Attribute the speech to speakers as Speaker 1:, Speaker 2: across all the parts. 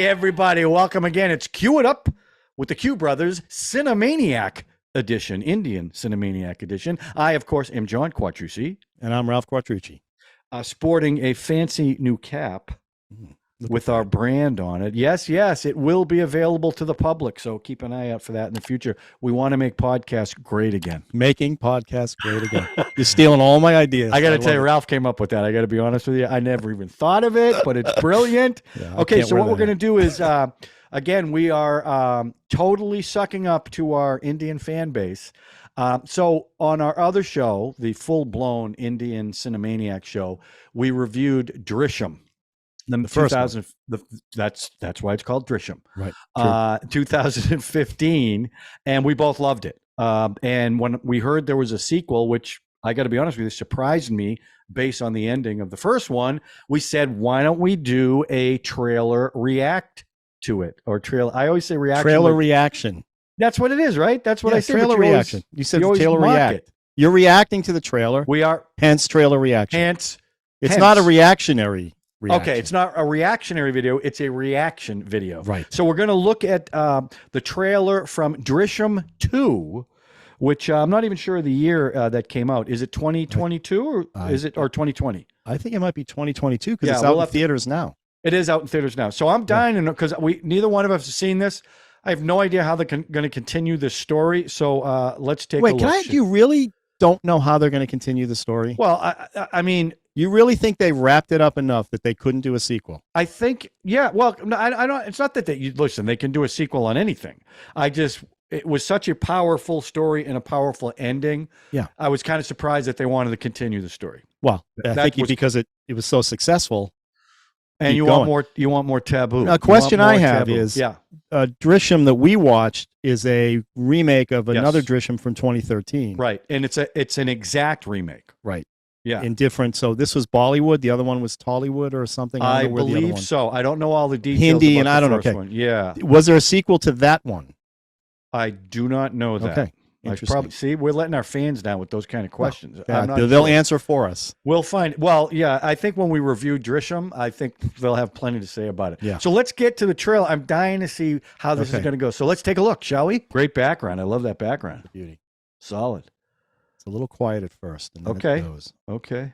Speaker 1: everybody. Welcome again. It's Cue It Up with the Q Brothers Cine-Maniac edition, Indian Cine-Maniac edition. I, of course, am John Quattrucci.
Speaker 2: And I'm Ralph Quattrucci.
Speaker 1: Sporting a fancy new cap with our brand on it. Yes, it will be available to the public, so keep an eye out for that in the future. We want to make podcasts great again.
Speaker 2: Making podcasts great again. You're stealing all my ideas.
Speaker 1: I got to tell you, Ralph came up with that. I got to be honest with you. I never even thought of it, but it's brilliant.
Speaker 2: Yeah,
Speaker 1: okay, so what we're going to do is, again, we are totally sucking up to our Indian fan base. So on our other show, the full-blown Indian Cine-Maniac show, we reviewed Drishyam. The first 2000, that's why it's called Drishyam.
Speaker 2: Right.
Speaker 1: 2015, and we both loved it. And when we heard there was a sequel, which I got to be honest with you, surprised me based on the ending of the first one, we said, why don't we do a trailer react to it? Or trailer, I always say reaction.
Speaker 2: Trailer reaction.
Speaker 1: That's what it is, right? That's what I say.
Speaker 2: Trailer reaction. You said trailer react.
Speaker 1: It.
Speaker 2: You're reacting to the trailer.
Speaker 1: We are.
Speaker 2: Hence trailer reaction.
Speaker 1: Hence.
Speaker 2: Not a reactionary reaction.
Speaker 1: Okay, it's not a reactionary video. It's a reaction video.
Speaker 2: Right.
Speaker 1: So we're going to look at the trailer from Drishyam 2, which I'm not even sure of the year that came out. Is it 2022 or is it 2020?
Speaker 2: I think it might be 2022 because it's out in theaters now.
Speaker 1: It is out in theaters now. So I'm dying to know because neither one of us have seen this. I have no idea how they're going to continue this story. So let's take a look.
Speaker 2: Wait, you really don't know how they're going to continue the story?
Speaker 1: Well, I mean,
Speaker 2: you really think they wrapped it up enough that they couldn't do a sequel?
Speaker 1: I think, yeah. Well, I don't. It's not that listen. They can do a sequel on anything. It was such a powerful story and a powerful ending.
Speaker 2: Yeah,
Speaker 1: I was kind of surprised that they wanted to continue the story.
Speaker 2: Well, I think because it was so successful.
Speaker 1: And you want more taboo.
Speaker 2: A question I have is, Drishyam that we watched is a remake of another Drishyam from 2013.
Speaker 1: Right, and it's an exact remake.
Speaker 2: Right.
Speaker 1: Yeah.
Speaker 2: In different. So this was Bollywood. The other one was Tollywood or something.
Speaker 1: I believe so. I don't know all the details.
Speaker 2: Hindi
Speaker 1: about
Speaker 2: and I don't know. Okay.
Speaker 1: One. Yeah.
Speaker 2: Was there a sequel to that one?
Speaker 1: I do not know that.
Speaker 2: Okay. Interesting.
Speaker 1: See, we're letting our fans down with those kind of questions.
Speaker 2: They'll answer for us.
Speaker 1: We'll find. Well, yeah, I think when we review Drishyam, I think they'll have plenty to say about it.
Speaker 2: Yeah.
Speaker 1: So let's get to the trailer. I'm dying to see how this is going to go. So let's take a look, shall we? Great background. I love that background.
Speaker 2: Beauty.
Speaker 1: Solid.
Speaker 2: It's a little quiet at first. And then it goes.
Speaker 1: Okay.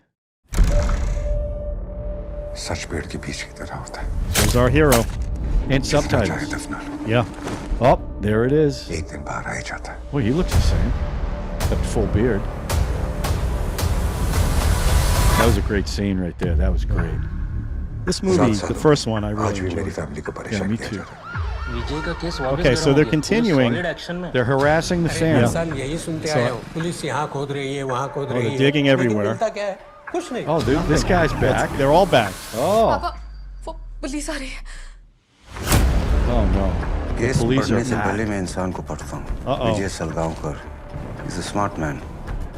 Speaker 2: There's our hero.
Speaker 1: And subtitles.
Speaker 2: Yeah.
Speaker 1: Oh, there it is. Well, he looks the same, except full beard. That was a great scene right there. That was great.
Speaker 2: This movie, the first one, I really enjoyed.
Speaker 1: Yeah, me too.
Speaker 2: Okay, so they're continuing.
Speaker 1: They're harassing the fans.
Speaker 2: They're digging everywhere.
Speaker 1: Oh, dude, this guy's back.
Speaker 2: They're all back.
Speaker 1: Oh. Oh no. The police are back.
Speaker 2: Uh-oh.
Speaker 3: He's a smart man.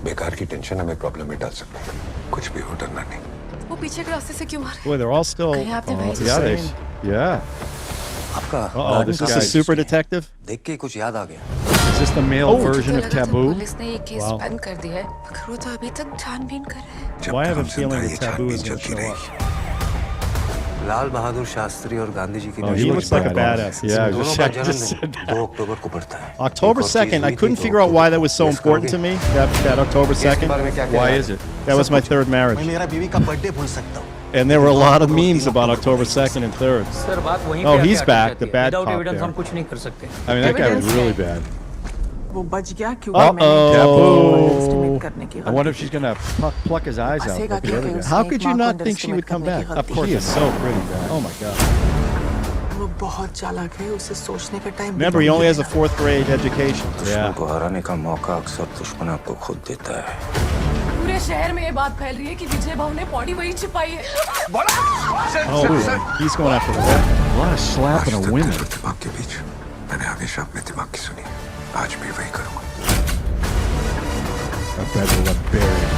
Speaker 3: बेकार की tension हमें problem में डाल सकता है. कुछ भी हो डरना नहीं.
Speaker 4: वो पीछे के रास्ते से क्यों मारे?
Speaker 2: Boy, they're all still.
Speaker 1: Yeah.
Speaker 2: Uh-oh, this is a super detective.
Speaker 3: देख के कुछ याद आ गया.
Speaker 1: Is this the male version of Taboo?
Speaker 4: Wow.
Speaker 2: Well, I have a feeling that Taboo is going to show up.
Speaker 3: Lal Bahadur Shastri और गांधी जी की
Speaker 2: he looks like a badass.
Speaker 1: Yeah,
Speaker 2: October 2nd, I couldn't figure out why that was so important to me, that October 2nd.
Speaker 1: Why is it?
Speaker 2: That was my third marriage. And there were a lot of memes about October 2nd and 3rd. Oh, he's back, the bad cop there.
Speaker 1: I mean, that guy was really bad.
Speaker 2: Uh-oh.
Speaker 1: I wonder if she's going to pluck his eyes out like the other guy.
Speaker 2: How could you not think she would come back?
Speaker 1: Of course,
Speaker 2: she is so pretty.
Speaker 1: Oh my God.
Speaker 2: Remember, he only has a 4th grade education.
Speaker 1: Yeah.
Speaker 2: Oh, he's going after that.
Speaker 1: A lot of slapping of women.
Speaker 3: आज भी वही करूँगा.
Speaker 1: I bet they left buried.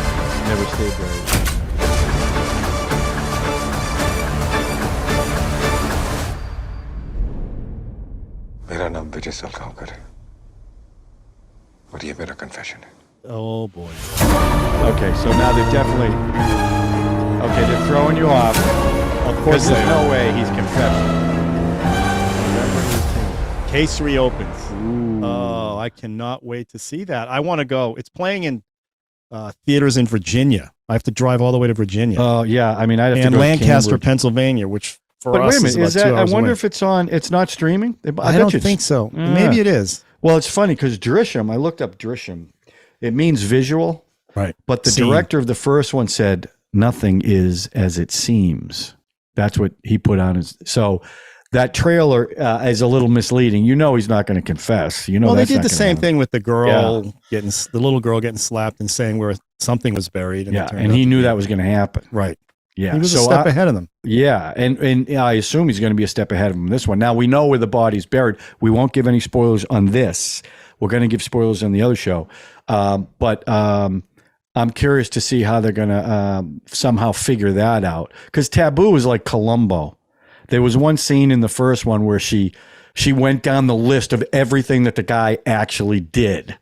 Speaker 1: Never stayed buried.
Speaker 3: मेरा नाम विजय सलगांवकर है. और ये मेरा confession है.
Speaker 2: Oh boy.
Speaker 1: Okay, so now they're definitely. Okay, they're throwing you off.
Speaker 2: Of course,
Speaker 1: there's no way he's confessing.
Speaker 2: Case reopens. Ooh. Oh, I cannot wait to see that. I want to go. It's playing in theaters in Virginia. I have to drive all the way to Virginia.
Speaker 1: Oh, yeah. I mean, I'd have to go
Speaker 2: Lancaster,
Speaker 1: to
Speaker 2: Pennsylvania, which for
Speaker 1: but
Speaker 2: us
Speaker 1: wait a minute,
Speaker 2: is about 2 hours
Speaker 1: I wonder
Speaker 2: away.
Speaker 1: if it's on. It's not streaming.
Speaker 2: I don't think so. Maybe it is.
Speaker 1: Well, it's funny because Drishyam. I looked up Drishyam. It means visual,
Speaker 2: right?
Speaker 1: But the director of the first one said nothing is as it seems. That's what he put on his. So that trailer is a little misleading. You know, he's not going to confess. You know,
Speaker 2: well, they
Speaker 1: that's
Speaker 2: did the same
Speaker 1: happen.
Speaker 2: thing with the girl getting the little girl getting slapped and saying where something was buried. And
Speaker 1: and he knew that was going to happen.
Speaker 2: Right.
Speaker 1: Yeah,
Speaker 2: he was a step ahead of them.
Speaker 1: Yeah, and I assume he's going to be a step ahead of him this one. Now we know where the body's buried. We won't give any spoilers on this. We're going to give spoilers on the other show, but I'm curious to see how they're going to somehow figure that out. Because Taboo is like Columbo. There was one scene in the first one where she went down the list of everything that the guy actually did.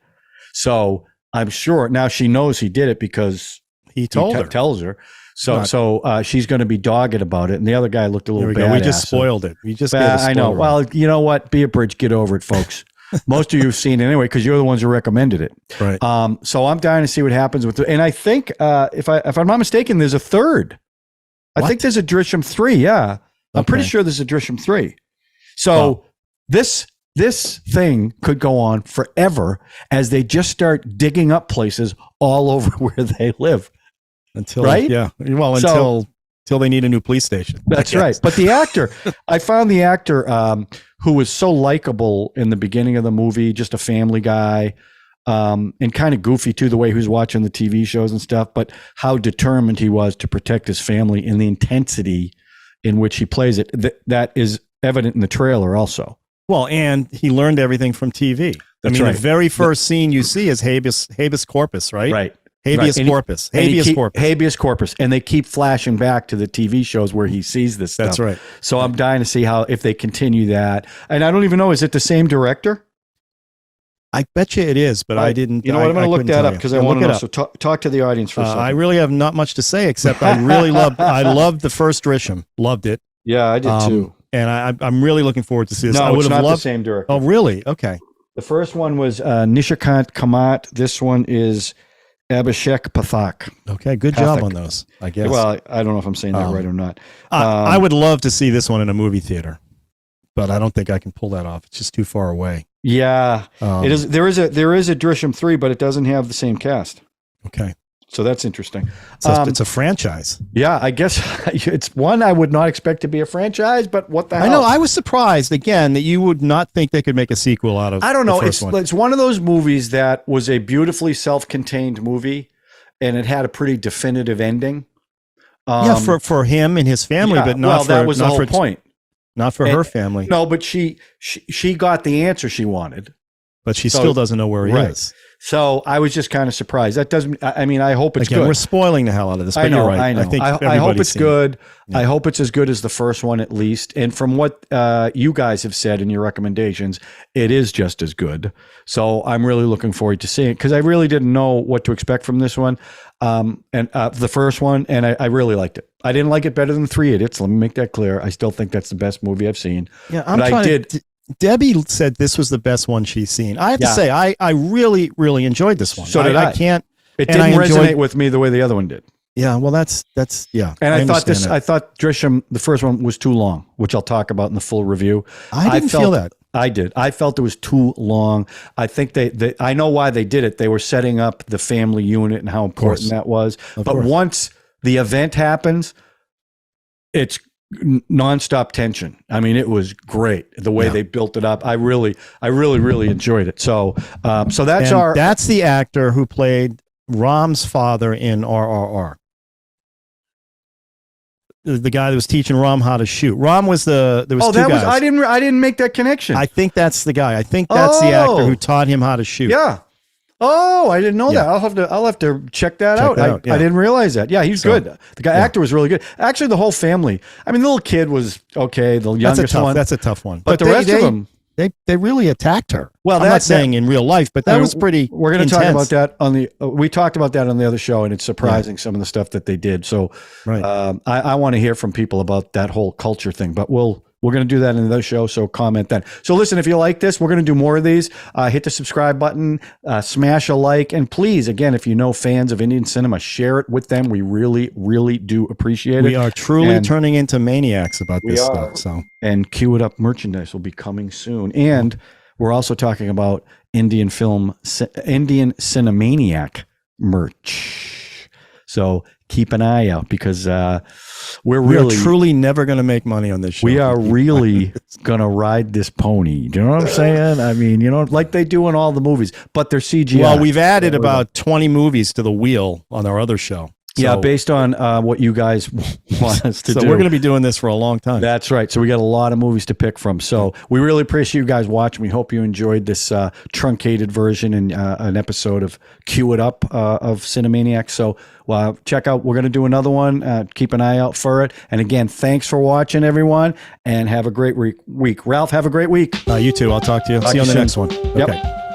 Speaker 1: So I'm sure now she knows he did it because he tells her. So she's going to be dogged about it, and the other guy looked a little bad.
Speaker 2: We just spoiled it. We just
Speaker 1: I know. Well, you know what? Be a bridge. Get over it, folks. Most of you have seen it anyway because you're the ones who recommended it.
Speaker 2: Right.
Speaker 1: So I'm dying to see what happens with it. And I think if I'm not mistaken, there's a third. I think there's a Drishyam 3. Yeah, I'm pretty sure there's a Drishyam 3. So this thing could go on forever as they just start digging up places all over where they live.
Speaker 2: Until they need a new police station.
Speaker 1: That's right. But the actor, I found the actor who was so likable in the beginning of the movie, just a family guy, and kind of goofy too, the way he was watching the TV shows and stuff, but how determined he was to protect his family and the intensity in which he plays it. That is evident in the trailer also.
Speaker 2: Well, and he learned everything from TV.
Speaker 1: That's
Speaker 2: the very first scene you see is habeas corpus, right?
Speaker 1: Right.
Speaker 2: Habeas corpus.
Speaker 1: Habeas corpus. And they keep flashing back to the TV shows where he sees this stuff.
Speaker 2: That's right.
Speaker 1: So I'm dying to see if they continue that. And I don't even know, is it the same director?
Speaker 2: I bet you it is, but I didn't.
Speaker 1: You know what? I'm going to look that up because I want to know. So talk to the audience for a second.
Speaker 2: I really have not much to say except I loved the first Drishyam. Loved it.
Speaker 1: Yeah, I did too.
Speaker 2: And I'm really looking forward to see this.
Speaker 1: No, it's not the same director.
Speaker 2: Oh, really? Okay.
Speaker 1: The first one was Nishikant Kamat. This one is Abhishek Pathak.
Speaker 2: Okay, good job on those, I guess.
Speaker 1: Well, I don't know if I'm saying that right or not.
Speaker 2: I would love to see this one in a movie theater, but I don't think I can pull that off. It's just too far away.
Speaker 1: Yeah, it is. There is a Drishyam 3, but it doesn't have the same cast.
Speaker 2: Okay.
Speaker 1: So that's interesting.
Speaker 2: It's a franchise.
Speaker 1: Yeah, I guess it's one I would not expect to be a franchise, but what the hell?
Speaker 2: I know. I was surprised, again, that you would not think they could make a sequel out of
Speaker 1: I don't know.
Speaker 2: The first one.
Speaker 1: It's one of those movies that was a beautifully self-contained movie, and it had a pretty definitive ending.
Speaker 2: For him and his family, but not
Speaker 1: that was the whole point.
Speaker 2: Not for her family.
Speaker 1: No, but she got the answer she wanted.
Speaker 2: But she still doesn't know where he is.
Speaker 1: So I was just kind of surprised. That doesn't. I mean, I hope it's good.
Speaker 2: We're spoiling the hell out of this. But
Speaker 1: I know.
Speaker 2: You're right.
Speaker 1: I know. I hope it's good.
Speaker 2: Yeah.
Speaker 1: I hope it's as good as the first one at least. And from what you guys have said in your recommendations, it is just as good. So I'm really looking forward to seeing it because I really didn't know what to expect from this one, and the first one, and I really liked it. I didn't like it better than 3 Idiots. Let me make that clear. I still think that's the best movie I've seen.
Speaker 2: Yeah, Debbie said this was the best one she's seen. I have to say, I really, really enjoyed this one.
Speaker 1: So did I. It didn't resonate with me the way the other one did.
Speaker 2: Yeah, well, that's yeah.
Speaker 1: And I thought Drishyam, the first one, was too long, which I'll talk about in the full review.
Speaker 2: I didn't feel that.
Speaker 1: I did. I felt it was too long. I think I know why they did it. They were setting up the family unit and how important that was. But once the event happens, it's nonstop tension. I mean, it was great the way they built it up. I really enjoyed it. So that's that's
Speaker 2: the actor who played Ram's father in RRR. The guy that was teaching Ram how to shoot. Ram was two guys.
Speaker 1: I didn't make that connection.
Speaker 2: I think that's the guy. I think that's the actor who taught him how to shoot.
Speaker 1: Yeah. Oh, I didn't know that. I'll have to check that out. I didn't realiage that. Yeah, he's good. The actor was really good. Actually, the whole family. I mean, the little kid was okay. The youngest one.
Speaker 2: That's a tough one.
Speaker 1: But the rest of them,
Speaker 2: they really attacked her.
Speaker 1: Well,
Speaker 2: I'm not saying in real life, but that was pretty.
Speaker 1: We're going to talk about that on the. We talked about that on the other show, and it's surprising some of the stuff that they did. So, I want to hear from people about that whole culture thing. But we'll we're going to do that in the show. So comment then. So listen, if you like this, we're going to do more of these. Hit the subscribe button, smash a like, and please, again, if you know fans of Indian cinema, share it with them. We really, really do appreciate it.
Speaker 2: We are truly
Speaker 1: And
Speaker 2: turning into maniacs about this stuff. So,
Speaker 1: and Cue It Up merchandise will be coming soon. And we're also talking about Indian Cine-MANIAC merch. So keep an eye out because we
Speaker 2: are truly never going to make money on this show.
Speaker 1: We are really going to ride this pony. Do you know what I'm saying? I mean, like they do in all the movies, but they're CGI.
Speaker 2: Well, we've added about 20 movies to the wheel on our other show.
Speaker 1: Yeah, based on what you guys want us to do.
Speaker 2: So we're going to be doing this for a long time.
Speaker 1: That's right. So we got a lot of movies to pick from. So we really appreciate you guys watching. We hope you enjoyed this truncated version and an episode of Cue It Up of Cine-MANIACS. So check out. We're going to do another one. Keep an eye out for it. And again, thanks for watching, everyone, and have a great week. Ralph, have a great week.
Speaker 2: You too. I'll talk to you. See you on the next one.
Speaker 1: Yep.
Speaker 2: Okay.